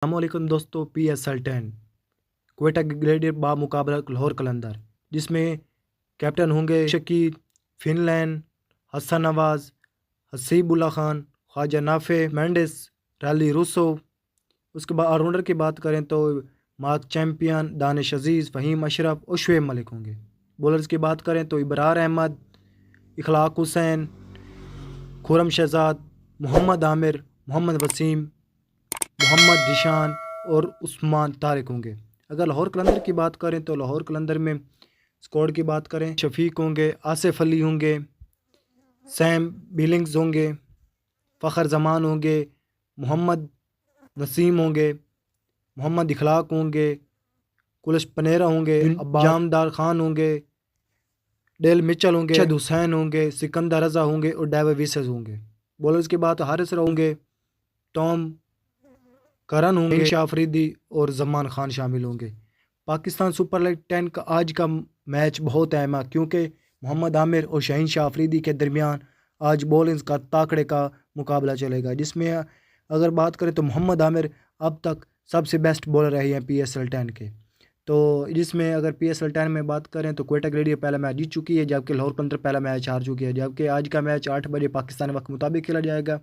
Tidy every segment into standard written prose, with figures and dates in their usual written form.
अस्सलाम वालेकुम दोस्तों। PSL 10 क्वेटा ग्लेडियर बा मुकाबला लाहौर कलंदर, जिसमें कैप्टन होंगे शकील, फिनलैंड, हसन नवाज, हसीबुल्ला खान, ख्वाजा नाफे, मेंडिस, रैली रूसो। उसके बाद ऑलराउंडर की बात करें तो मार्क चैम्पियन, दानिश अजीज़, फ़हीम अशरफ और शुएब मलिक होंगे। बॉलर्स की बात करें तो इबरार अहमद, इखलाक हुसैन, खुरम शहजाद, मोहम्मद आमिर, मोहम्मद वसीम, मोहम्मद जिशान और उस्मान तारिक होंगे। अगर लाहौर कलंदर की बात करें तो लाहौर कलंदर में स्क्वाड की बात करें, शफीक होंगे, आसिफ अली होंगे, सैम बिलिंग्स होंगे, फ़खर जमान होंगे, मोहम्मद नसीम होंगे, मोहम्मद इखलाक होंगे, कुलश पनेरा होंगे, जामदार खान होंगे, डेल मिचल होंगे, शद हुसैन होंगे, सिकंदर रजा होंगे और डेविड विसेस होंगे। बॉलर्स की बात हारिस होंगे, टॉम करन होंगे, शाह अफरीदी और जमान खान शामिल होंगे। पाकिस्तान सुपर लीग 10 का आज का मैच बहुत अहम है, क्योंकि मोहम्मद आमिर और शाहीन शाह अफरीदी के दरमियान आज बॉलिंग का ताकड़े का मुकाबला चलेगा, जिसमें अगर बात करें तो मोहम्मद आमिर अब तक सबसे बेस्ट बॉलर रहे हैं PSL 10 के। तो जिसमें अगर PSL 10 में बात करें तो क्वेटा ग्लेडियर पहला मैच जीत चुकी है, जबकि लाहौर कलंदर पहला मैच हार चुकी है, जबकि आज का मैच 8 बजे पाकिस्तान वक्त मुताबिक खेला जाएगा।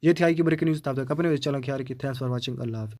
ये थी आज की ब्रेकिंग न्यूज़। तब तक अपने चैनल ख्याल रखिए। Thanks for watching. अल्लाह हाफ़िज़।